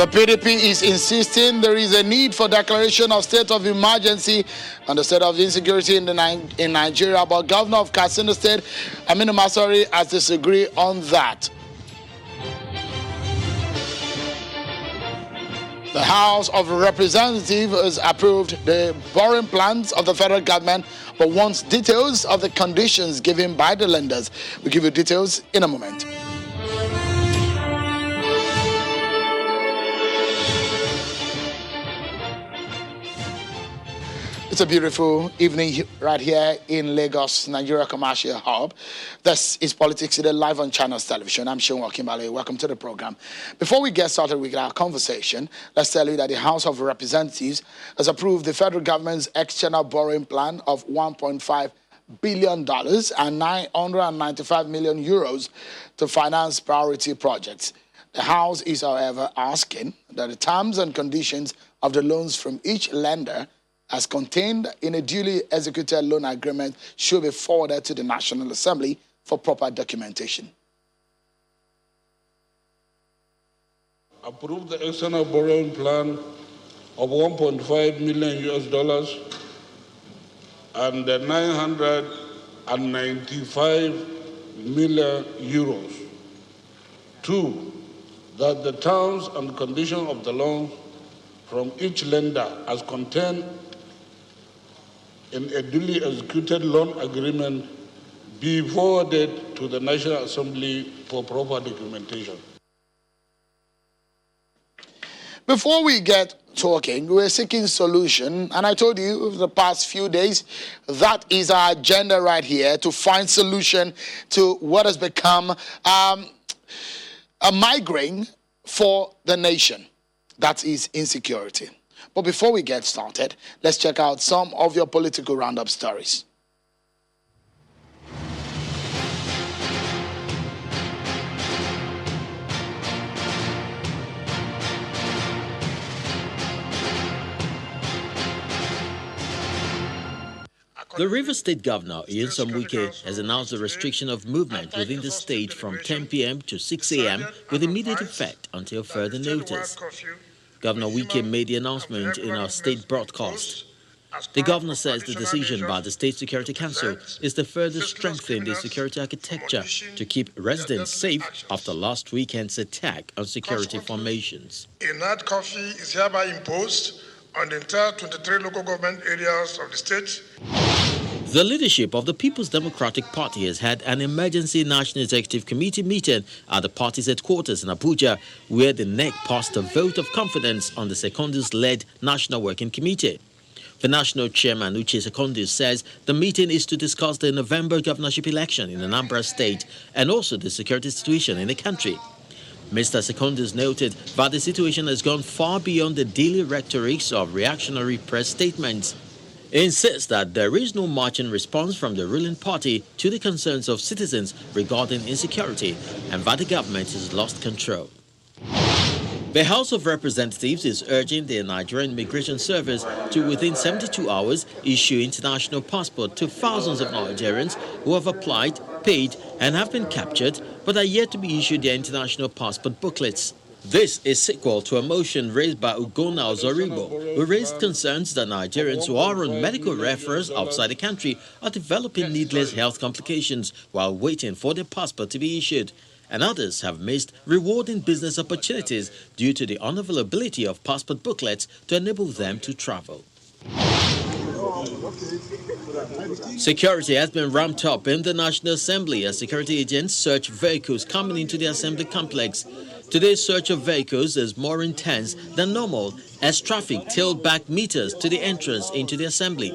The PDP is insisting there is a need for declaration of state of emergency and the state of insecurity in Nigeria, but Governor of Katsina State, Aminu Masari, has disagreed on that. The House of Representatives has approved the borrowing plans of the federal government, but wants details of the conditions given by the lenders. We'll give you details in a moment. It's a beautiful evening right here in Lagos, Nigeria Commercial Hub. This is Politics Today live on Channels Television. I'm Seun Wakimbale. Welcome to the program. Before we get started with our conversation, let's tell you that the House of Representatives has approved the federal government's external borrowing plan of $1.5 billion and 995 million euros to finance priority projects. The House is, however, asking that the terms and conditions of the loans from each lender as contained in a duly executed loan agreement should be forwarded to the National Assembly for proper documentation. Approve the external borrowing plan of $1.5 million and the 995 million euros. 2, that the terms and conditions of the loan from each lender as contained in a duly executed loan agreement be forwarded to the National Assembly for proper documentation. Before we get talking, we're seeking solution, and I told you over the past few days that is our agenda right here, to find solution to what has become a migraine for the nation. That is insecurity. But before we get started, let's check out some of your political roundup stories. The Rivers State Governor, Nyesom Wike, has announced the restriction of movement within the state from 10 p.m. to 6 a.m. with immediate effect until further notice. Governor Wike made the announcement in our state broadcast. The governor says the decision by the State Security Council is to further strengthen the security architecture to keep residents safe after last weekend's attack on security formations. A night curfew is hereby imposed on the entire 23 local government areas of the state. The leadership of the People's Democratic Party has had an emergency National Executive Committee meeting at the party's headquarters in Abuja, where the NEC passed a vote of confidence on the Secondus-led National Working Committee. The national chairman, Uche Secondus, says the meeting is to discuss the November governorship election in Anambra State and also the security situation in the country. Mr. Secondus noted that the situation has gone far beyond the daily rhetorics of reactionary press statements. He insists that there is no marching response from the ruling party to the concerns of citizens regarding insecurity and that the government has lost control. The House of Representatives is urging the Nigerian Immigration Service to, within 72 hours, issue international passport to thousands of Nigerians who have applied, paid, and have been captured but are yet to be issued their international passport booklets. This is sequel to a motion raised by Ugonna Ozoribo, who raised concerns that Nigerians who are on medical referrals outside the country are developing needless health complications while waiting for their passport to be issued. And others have missed rewarding business opportunities due to the unavailability of passport booklets to enable them to travel. Security has been ramped up in the National Assembly as security agents search vehicles coming into the Assembly complex. Today's search of vehicles is more intense than normal as traffic tailed back meters to the entrance into the Assembly.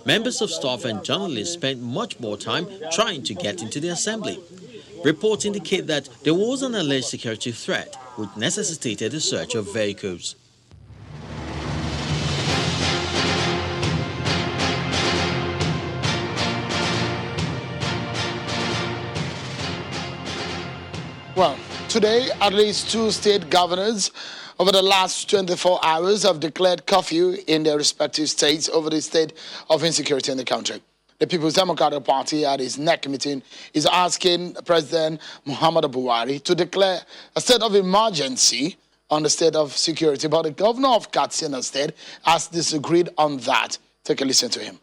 Members of staff and journalists spent much more time trying to get into the Assembly. Reports indicate that there was an alleged security threat, which necessitated the search of vehicles. Well, today, at least 2 state governors over the last 24 hours have declared curfew in their respective states over the state of insecurity in the country. The People's Democratic Party at its NEC meeting is asking President Muhammadu Buhari to declare a state of emergency on the state of security. But the governor of Katsina State has disagreed on that. Take a listen to him.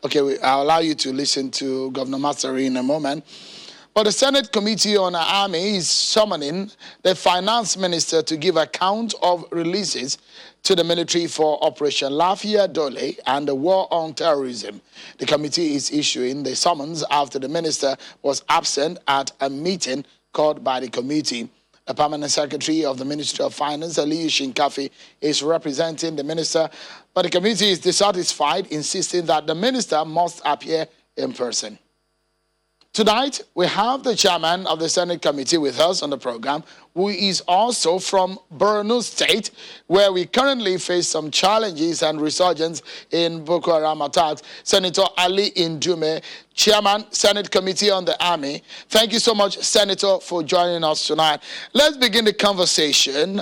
Okay, I'll allow you to listen to Governor Masari in a moment. But the Senate Committee on the Army is summoning the finance minister to give account of releases to the military for Operation Lafia Dole and the war on terrorism. The committee is issuing the summons after the minister was absent at a meeting called by the committee. The permanent secretary of the Ministry of Finance, Aliyu Shinkafi, is representing the minister, but the committee is dissatisfied, insisting that the minister must appear in person. Tonight, we have the chairman of the Senate Committee with us on the program, who is also from Borno State, where we currently face some challenges and resurgence in Boko Haram attacks. Senator Ali Indomie, Chairman, Senate Committee on the Army. Thank you so much, Senator, for joining us tonight. Let's begin the conversation,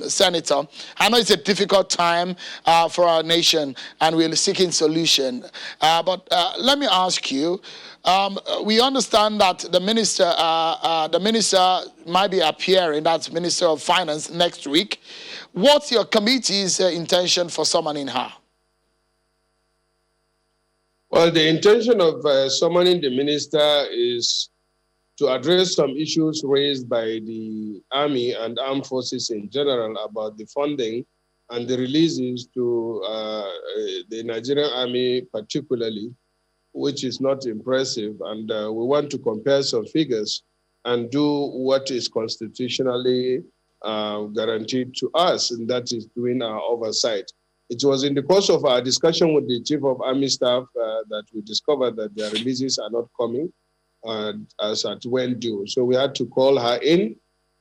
Senator. I know it's a difficult time for our nation, and we're seeking solution. But let me ask you, we understand that the minister might be appearing, that's Minister of Finance, next week. What's your committee's intention for summoning her? Well, the intention of summoning the minister is to address some issues raised by the Army and armed forces in general about the funding and the releases to the Nigerian Army particularly, which is not impressive. And we want to compare some figures and do what is constitutionally guaranteed to us, and that is doing our oversight. It was in the course of our discussion with the Chief of Army Staff that we discovered that their releases are not coming as at when due. So we had to call her in.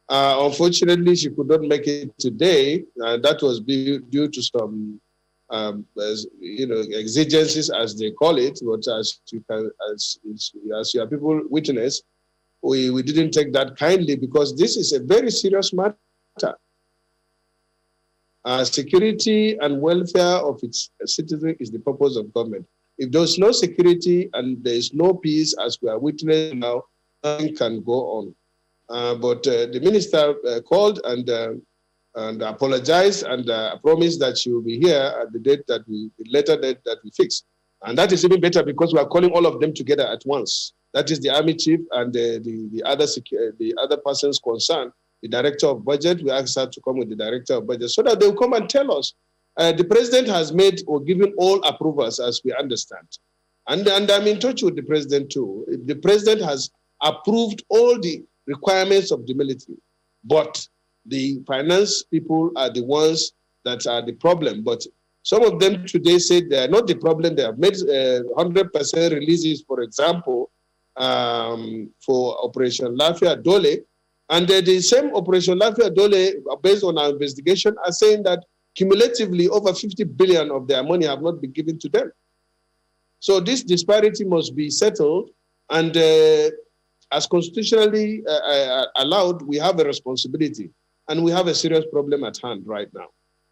Unfortunately, she could not make it today. That was due to some exigencies, as they call it. But as your people witness, we didn't take that kindly, because this is a very serious matter. Security and welfare of its citizens is the purpose of government. If there's no security and there is no peace, as we are witnessing now, nothing can go on. But the minister called and apologized and promised that she will be here at the later date that we fixed. And that is even better, because we are calling all of them together at once. That is the Army Chief and the other persons concerned. The Director of Budget, we asked her to come with the Director of Budget so that they will come and tell us. The President has made or given all approvals, as we understand. And I'm in touch with the President too. The President has approved all the requirements of the military. But the finance people are the ones that are the problem. But some of them today said they are not the problem. They have made 100% releases, for example, for Operation Lafia Dole. And the same Operation Lafia Dole, based on our investigation, are saying that cumulatively over 50 billion of their money have not been given to them. So this disparity must be settled, and as constitutionally allowed, we have a responsibility, and we have a serious problem at hand right now.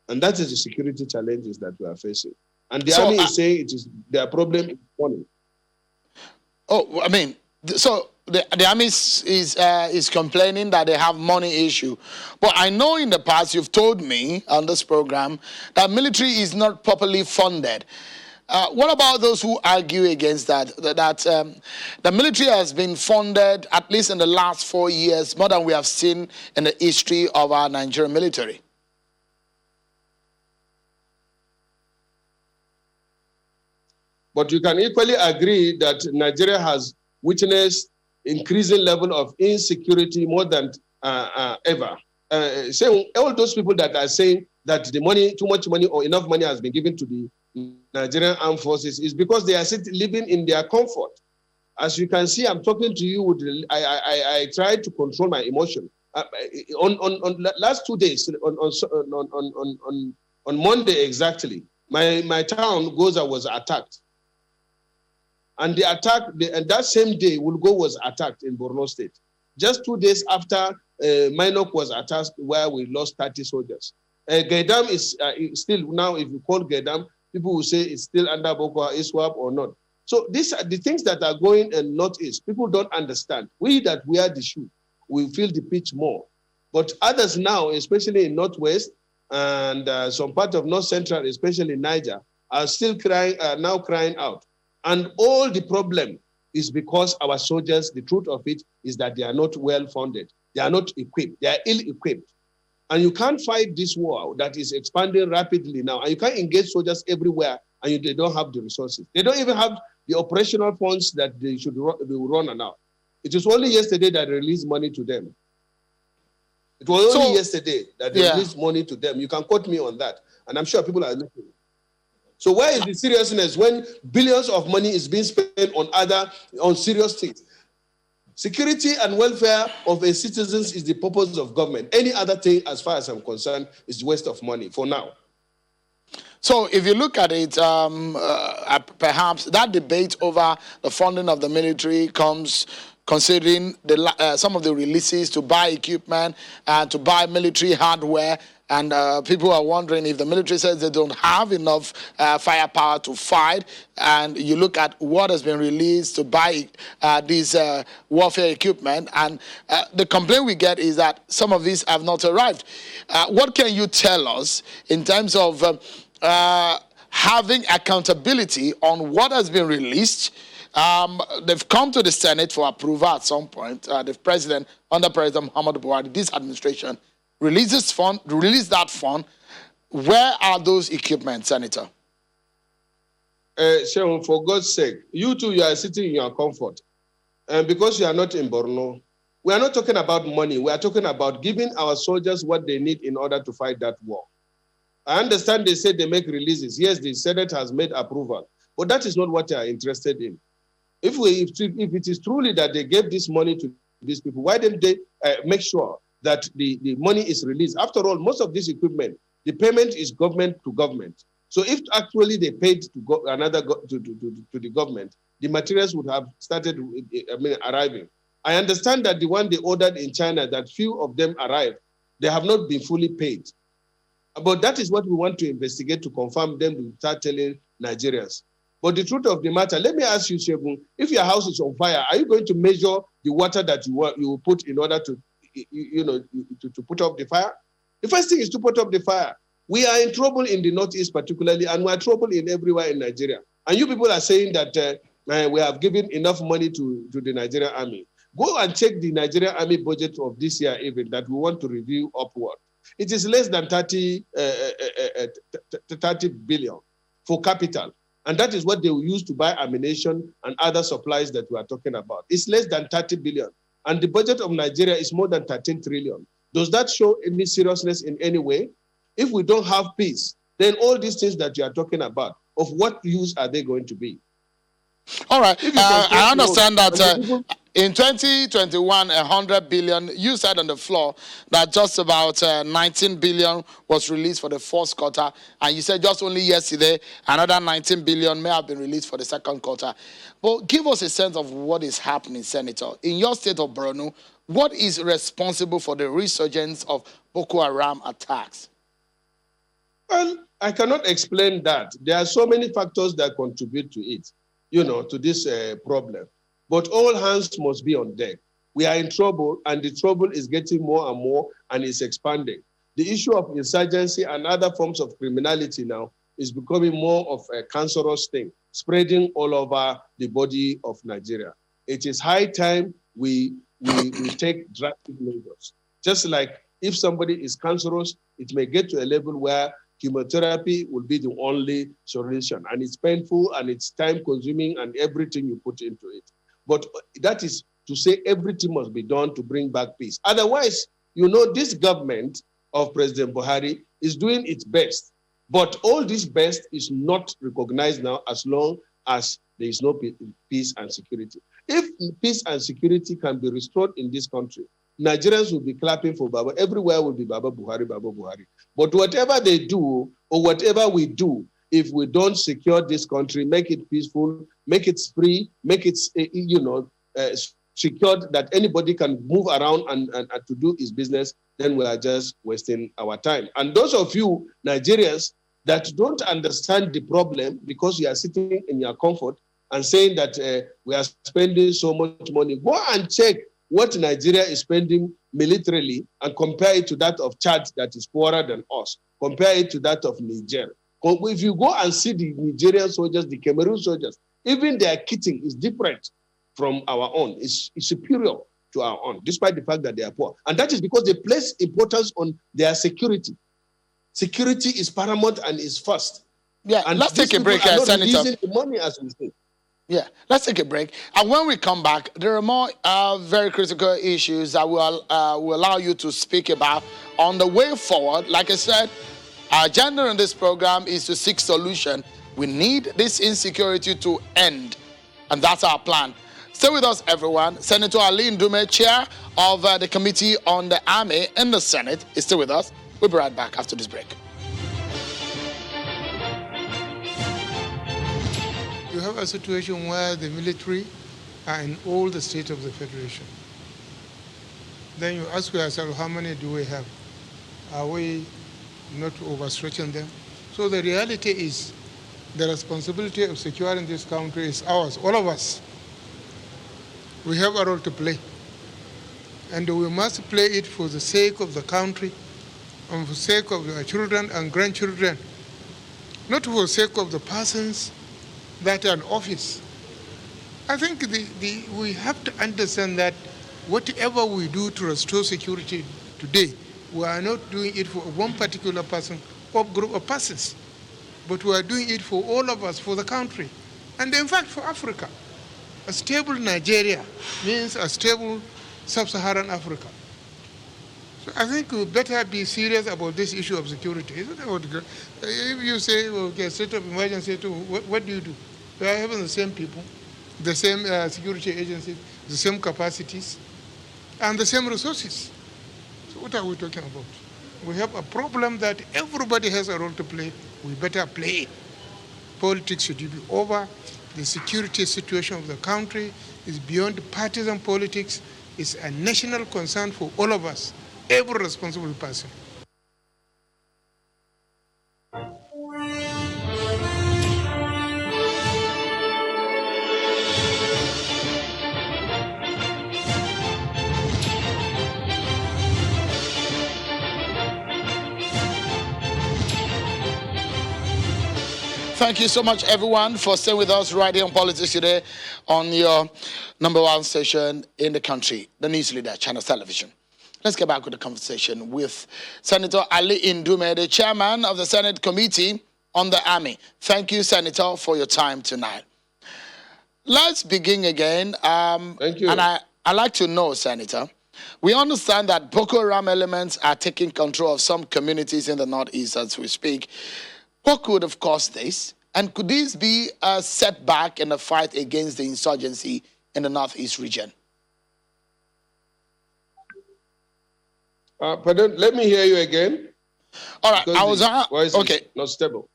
And that is the security challenges that we are facing. And the Army is saying it is their problem is money. Oh, I mean, so the Army is complaining that they have money issue. But I know in the past you've told me on this program that military is not properly funded. What about those who argue against that? That the military has been funded, at least in the last 4 years, more than we have seen in the history of our Nigerian military. But you can equally agree that Nigeria has witnessed increasing level of insecurity more than ever. So all those people that are saying that the money, too much money or enough money has been given to the Nigerian armed forces is because they are living in their comfort. As you can see, I'm talking to you with, I try to control my emotion. On last 2 days, on Monday exactly, my town, Goza, was attacked. And the attack, and that same day, Wulgo was attacked in Borno State. Just 2 days after Minok was attacked, where we lost 30 soldiers. Gaidam is still, now if you call Gaidam, people will say it's still under Boko Iswap or not. So these are the things that are going in Northeast. People don't understand. We that wear the shoe, we feel the pitch more. But others now, especially in Northwest and some part of North Central, especially Niger, are still now crying out. And all the problem is because our soldiers, the truth of it is that they are not well funded. They are not equipped. They are ill-equipped. And you can't fight this war that is expanding rapidly now. And you can't engage soldiers everywhere and they don't have the resources. They don't even have the operational funds that they will run now. It was only yesterday that they released money to them. It was only yesterday that they released money to them. You can quote me on that. And I'm sure people are listening. So where is the seriousness when billions of money is being spent on serious things? Security and welfare of a citizens is the purpose of government. Any other thing, as far as I'm concerned, is waste of money for now. So if you look at it, perhaps that debate over the funding of the military comes considering some of the releases to buy equipment and to buy military hardware. And people are wondering if the military says they don't have enough firepower to fight. And you look at what has been released to buy these warfare equipment. And the complaint we get is that some of these have not arrived. What can you tell us in terms of having accountability on what has been released? They've come to the Senate for approval at some point. The president, under President Muhammadu Buhari, this administration, release that fund. Where are those equipment, Senator? Shehu, for God's sake, you are sitting in your comfort. And because you are not in Borno, we are not talking about money. We are talking about giving our soldiers what they need in order to fight that war. I understand they said they make releases. Yes, the Senate has made approval. But that is not what they are interested in. If it is truly that they gave this money to these people, why didn't they make sure that the money is released? After all, most of this equipment, the payment is government to government. So if actually they paid to the government, the materials would have started arriving. I understand that the one they ordered in China, that few of them arrived, they have not been fully paid. But that is what we want to investigate to confirm them to start telling Nigerians. But the truth of the matter, let me ask you, Shegun, if your house is on fire, are you going to measure the water that you will put in order to put up the fire? The first thing is to put up the fire. We are in trouble in the Northeast particularly, and we are trouble in everywhere in Nigeria. And you people are saying that we have given enough money to the Nigerian army. Go and check the Nigerian army budget of this year even that we want to review upward. It is less than 30 billion for capital. And that is what they will use to buy ammunition and other supplies that we are talking about. It's less than 30 billion. And the budget of Nigeria is more than 13 trillion. Does that show any seriousness in any way? If we don't have peace, then all these things that you are talking about, of what use are they going to be? All right. I understand that in 2021, 100 billion, you said on the floor that just about 19 billion was released for the first quarter. And you said just only yesterday, another 19 billion may have been released for the second quarter. But give us a sense of what is happening, Senator. In your state of Borno, what is responsible for the resurgence of Boko Haram attacks? Well, I cannot explain that. There are so many factors that contribute to it, to this problem. But all hands must be on deck. We are in trouble, and the trouble is getting more and more, and it's expanding. The issue of insurgency and other forms of criminality now is becoming more of a cancerous thing, spreading all over the body of Nigeria. It is high time we take drastic measures. Just like if somebody is cancerous, it may get to a level where chemotherapy will be the only solution. And it's painful and it's time-consuming and everything you put into it. But that is to say everything must be done to bring back peace. Otherwise, this government of President Buhari is doing its best. But all this best is not recognized now as long as there is no peace and security. If peace and security can be restored in this country, Nigerians will be clapping for Baba. Everywhere will be Baba Buhari, Baba Buhari. But whatever they do or whatever we do, if we don't secure this country, make it peaceful, make it free, make it, secured that anybody can move around and to do his business, then we are just wasting our time. And those of you Nigerians that don't understand the problem because you are sitting in your comfort, and saying that we are spending so much money. Go and check what Nigeria is spending militarily and compare it to that of Chad that is poorer than us. Compare it to that of Niger. If you go and see the Nigerian soldiers, the Cameroon soldiers, even their kitting is different from our own. It's superior to our own, despite the fact that they are poor. And that is because they place importance on their security. Security is paramount and is first. Yeah, and let's take a break, Senator. Senator. The money, as we say. Yeah, let's take a break. And when we come back, there are more very critical issues that will allow you to speak about on the way forward. Like I said, our agenda in this program is to seek solution. We need this insecurity to end, and that's our plan. Stay with us, everyone. Senator Ali Ndume, chair of the Committee on the Army in the Senate, is still with us. We'll be right back after this break. You have a situation where the military are in all the states of the Federation. Then you ask yourself, how many do we have? Are we not overstretching them? So the reality is the responsibility of securing this country is ours, all of us. We have a role to play. And we must play it for the sake of the country and for the sake of our children and grandchildren, not for the sake of the persons that are in office. I think we have to understand that whatever we do to restore security today, we are not doing it for one particular person or group of persons, but we are doing it for all of us, for the country, and in fact for Africa. A stable Nigeria means a stable sub-Saharan Africa. So I think we better be serious about this issue of security. If you say, okay, state of emergency, what do? We are having the same people, the same security agencies, the same capacities, and the same resources. So what are we talking about? We have a problem that everybody has a role to play. We better play it. Politics should be over. The security situation of the country is beyond partisan politics. It's a national concern for all of us, every responsible person. Thank you so much, everyone, for staying with us right here on Politics Today on your number one station in the country, the news leader, Channels Television. Let's get back with the conversation with Senator Ali Ndume, the chairman of the Senate Committee on the Army. Thank you, Senator, for your time tonight. Let's begin again. Thank you. And I'd like to know, Senator, we understand that Boko Haram elements are taking control of some communities in the Northeast as we speak. What could have caused this? And could this be a setback in the fight against the insurgency in the Northeast region? Pardon, let me hear you again. All right, I was okay. Not stable.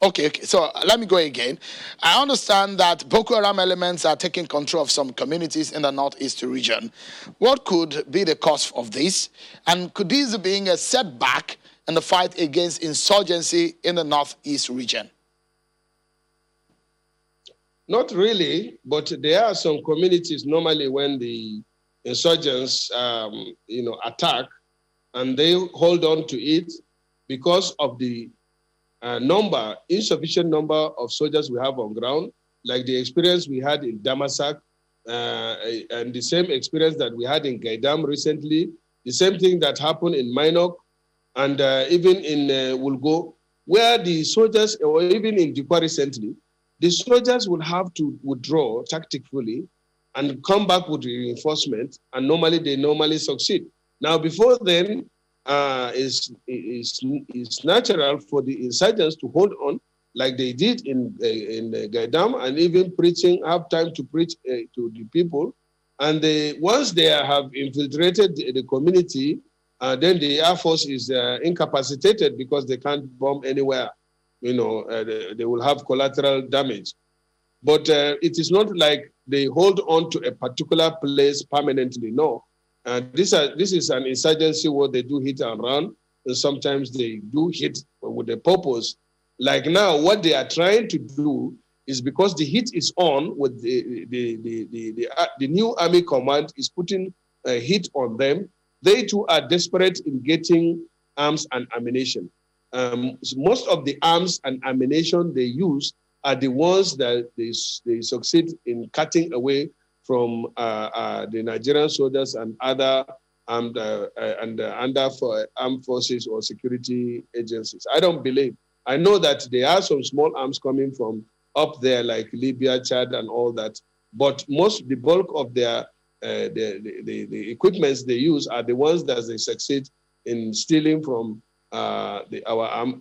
Okay. So let me go again. I understand that Boko Haram elements are taking control of some communities in the Northeast region. What could be the cause of this? And could this be a setback in the fight against insurgency in the Northeast region? Not really, but there are some communities normally when the insurgents, attack, and they hold on to it because of the insufficient number of soldiers we have on ground, like the experience we had in Damasak, and the same experience that we had in Gaidam recently, the same thing that happened in Minok, and even in Wulgo, where the soldiers, or even in Dikwa recently, the soldiers will have to withdraw tactically and come back with reinforcement, and they normally succeed. Now, before then, it's natural for the insurgents to hold on, like they did in Gaidam, and even have time to preach to the people. And once they have infiltrated the community, then the Air Force is incapacitated because they can't bomb anywhere. They will have collateral damage. But it is not like they hold on to a particular place permanently. No. This is an insurgency where they do hit and run, and sometimes they do hit with a purpose. Like now, what they are trying to do is because the heat is on with the new army command is putting heat on them. They too are desperate in getting arms and ammunition. So most of the arms and ammunition they use are the ones that they succeed in cutting away from the Nigerian soldiers and other armed forces or security agencies. I don't believe. I know that there are some small arms coming from up there, like Libya, Chad, and all that. But the bulk of their the equipments they use are the ones that they succeed in stealing from our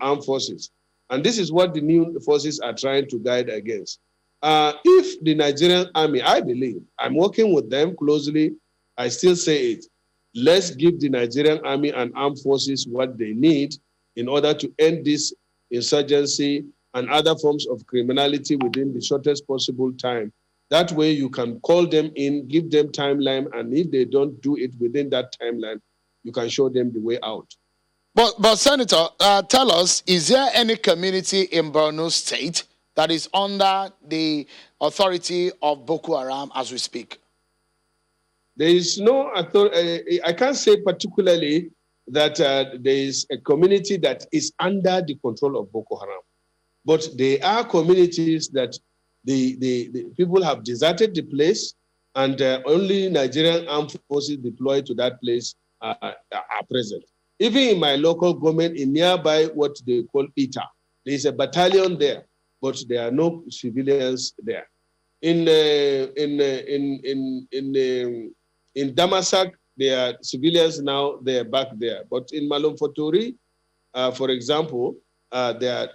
armed forces. And this is what the new forces are trying to guide against. If the Nigerian army, I believe, I'm working with them closely, I still say it. Let's give the Nigerian army and armed forces what they need in order to end this insurgency and other forms of criminality within the shortest possible time. That way you can call them in, give them timeline, and if they don't do it within that timeline, you can show them the way out. But Senator, tell us, is there any community in Borno State that is under the authority of Boko Haram as we speak? There is no authority. I can't say particularly that there is a community that is under the control of Boko Haram. But there are communities that the people have deserted the place, and only Nigerian armed forces deployed to that place are present. Even in my local government, in nearby what they call Ita, there is a battalion there, but there are no civilians there. In Damasak, there are civilians now. They are back there, but in Malumfatori, for example, there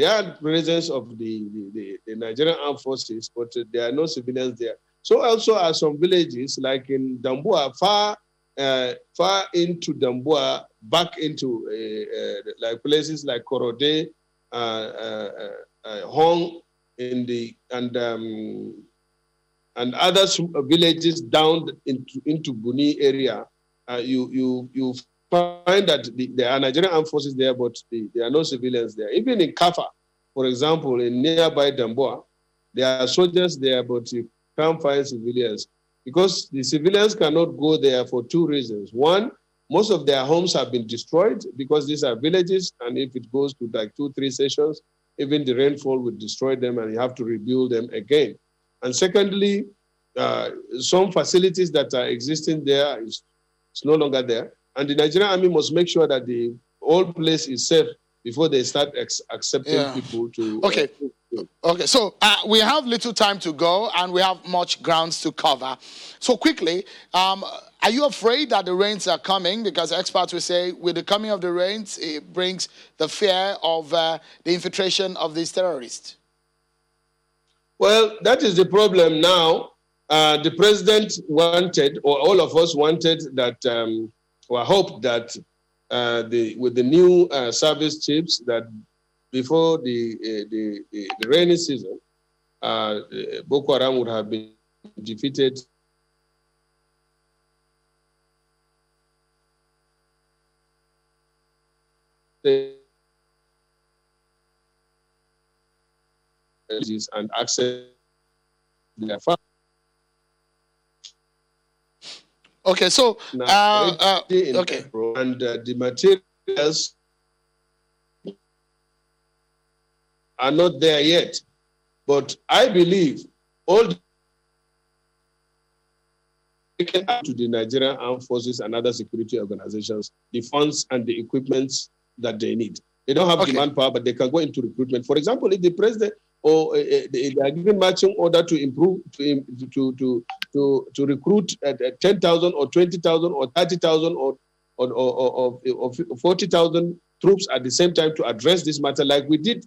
are presence of the Nigerian armed forces, but there are no civilians there. So also are some villages like in Dambua, far into Dambua, back into like places like Korode, Hong, and other villages down into Buni area. You find that there are Nigerian armed forces there, but there are no civilians there. Even in Kafa, for example, in nearby Damboa, there are soldiers there, but you can't find civilians because the civilians cannot go there for two reasons. One, most of their homes have been destroyed because these are villages, and if it goes to like 2-3 sessions, even the rainfall would destroy them and you have to rebuild them again. And secondly, some facilities that are existing there is no longer there. And the Nigerian army must make sure that the whole place is safe before they start accepting people to... Okay. Okay, so we have little time to go and we have much grounds to cover. So quickly, are you afraid that the rains are coming? Because experts will say with the coming of the rains, it brings the fear of the infiltration of these terrorists. Well, that is the problem now. The president wanted, or all of us wanted that, or hoped that with the new service chiefs that before the rainy season, Boko Haram would have been defeated. And access their farm. Okay, so okay, and the materials are not there yet, but I believe all taken up to the Nigerian Armed Forces and other security organizations the funds and the equipment that they need. They don't have the manpower, but they can go into recruitment. For example, if the president or they are given matching order to improve to recruit 10,000 or 20,000 or 30,000 or 40,000 troops at the same time to address this matter, like they did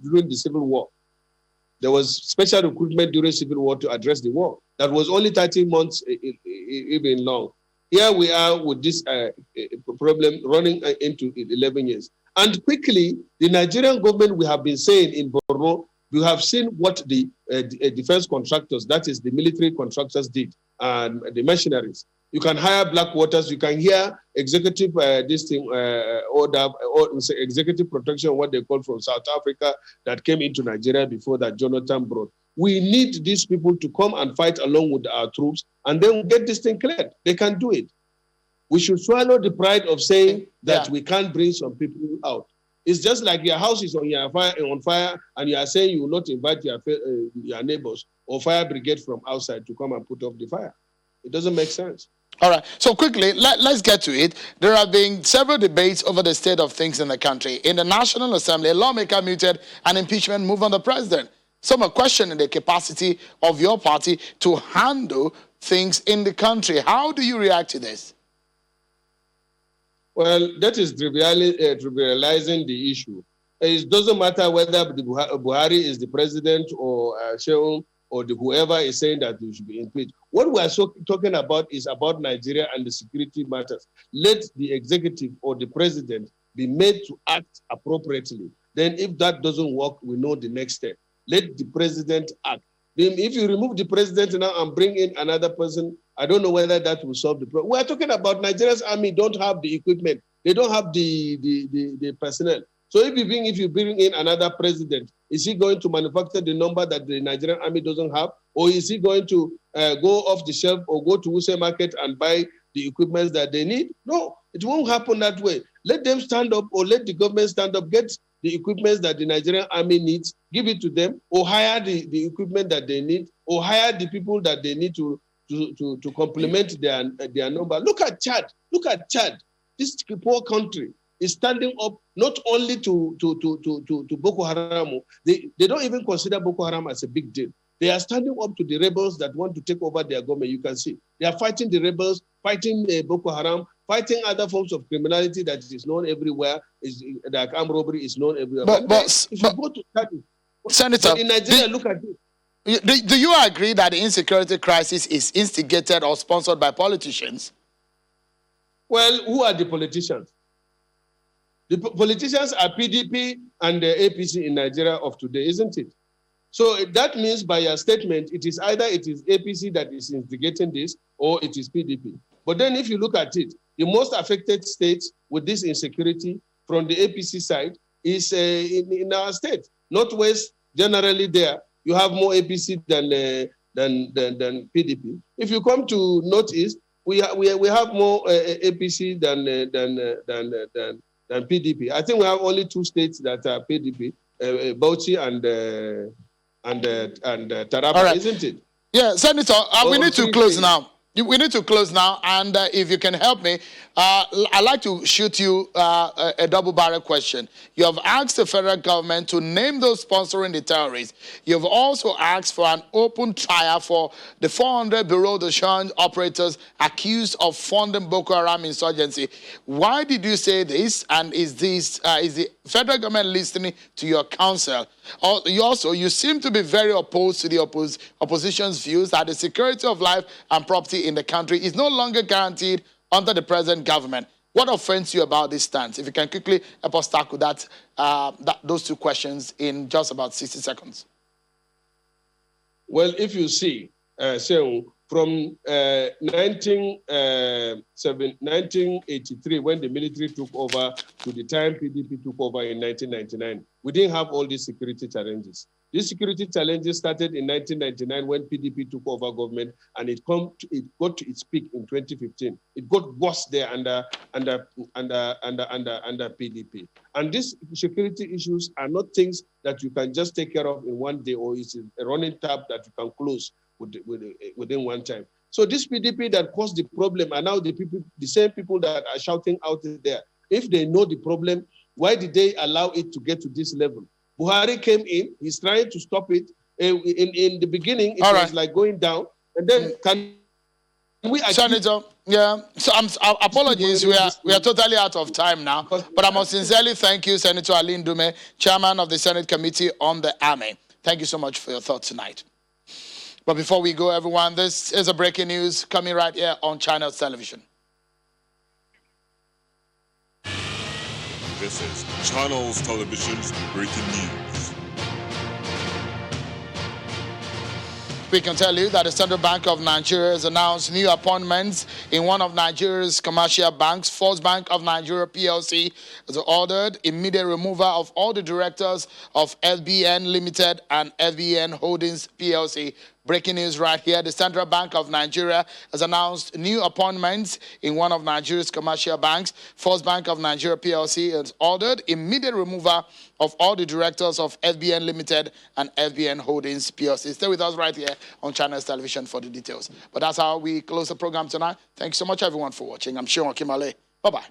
during the Civil War. There was special recruitment during Civil War to address the war. That was only 13 months, even long. Here we are with this problem running into 11 years. And quickly, the Nigerian government, we have been saying in Borno, we have seen what the defense contractors, that is the military contractors did, and the mercenaries. You can hire black waters. You can hear executive order or executive protection, what they call from South Africa, that came into Nigeria before that Jonathan brought. We need these people to come and fight along with our troops, and then we'll get this thing cleared. They can do it. We should swallow the pride of saying that we can't bring some people out. It's just like your house is on fire, and you are saying you will not invite your neighbors or fire brigade from outside to come and put off the fire. It doesn't make sense. All right. So quickly, let's get to it. There have been several debates over the state of things in the country. In the National Assembly, a lawmaker mooted an impeachment move on the president. Some are questioning the capacity of your party to handle things in the country. How do you react to this? Well, that is trivializing the issue. It doesn't matter whether Buhari is the president or Shehu or whoever is saying that they should be impeached. What we are talking about is about Nigeria and the security matters. Let the executive or the president be made to act appropriately. Then if that doesn't work, we know the next step. Let the president act. If you remove the president now and bring in another person, I don't know whether that will solve the problem. We are talking about Nigeria's army don't have the equipment. They don't have the personnel. So if you bring in another president, is he going to manufacture the number that the Nigerian army doesn't have? Or is he going to go off the shelf or go to Wuse Market and buy the equipment that they need? No, it won't happen that way. Let them stand up, or let the government stand up, get the equipment that the Nigerian army needs, give it to them, or hire the equipment that they need, or hire the people that they need to complement their number. Look at Chad. Look at Chad. This poor country is standing up not only to Boko Haram. They don't even consider Boko Haram as a big deal. They are standing up to the rebels that want to take over their government. You can see they are fighting the rebels, fighting Boko Haram, fighting other forms of criminality that is known everywhere. Like armed robbery is known everywhere. But if you go to Chad, Senator, in Nigeria, look at this. Do you agree that the insecurity crisis is instigated or sponsored by politicians? Well, who are the politicians? The politicians are PDP and the APC in Nigeria of today, isn't it? So that means by your statement, it is either APC that is instigating this or it is PDP. But then if you look at it, the most affected states with this insecurity from the APC side is in our state. Northwest, generally there, you have more APC than PDP. If you come to Northeast, we have more APC than PDP. I think we have only two states that are PDP, Bauchi and Taraba, right, isn't it? Yeah, Senator, we need to close now. We need to close now, and if you can help me, I'd like to shoot you a double-barrel question. You have asked the federal government to name those sponsoring the terrorists. You've also asked for an open trial for the 400 Bureau de Change operators accused of funding Boko Haram insurgency. Why did you say this, and is the federal government listening to your counsel? You seem to be very opposed to the opposition's views that the security of life and property in the country is no longer guaranteed under the present government. What offends you about this stance? If you can quickly help us tackle those two questions in just about 60 seconds. Well, if you see, from 1983, when the military took over, to the time PDP took over in 1999, we didn't have all these security challenges. These security challenges started in 1999 when PDP took over government, and it got to its peak in 2015. It got worse there under PDP. And these security issues are not things that you can just take care of in one day, or it's a running tap that you can close within one time. So this PDP that caused the problem are now the same people that are shouting out there. If they know the problem, why did they allow it to get to this level? Buhari came in, he's trying to stop it. In the beginning, it was like going down, and then can we Senator, yeah, so apologies, we are totally out of time now, but I must sincerely thank you, Senator Ali Ndume, Chairman of the Senate Committee on the Army. Thank you so much for your thoughts tonight. But before we go, everyone, this is a breaking news coming right here on Channels Television. This is Channels Television's breaking news. We can tell you that the Central Bank of Nigeria has announced new appointments in one of Nigeria's commercial banks. First Bank of Nigeria PLC has ordered immediate removal of all the directors of FBN Limited and FBN Holdings PLC. Breaking news right here. The Central Bank of Nigeria has announced new appointments in one of Nigeria's commercial banks. First Bank of Nigeria PLC has ordered immediate removal of all the directors of FBN Limited and FBN Holdings PLC. Stay with us right here on Channels Television for the details. But that's how we close the program tonight. Thanks so much, everyone, for watching. I'm Sean Kimale. Bye-bye.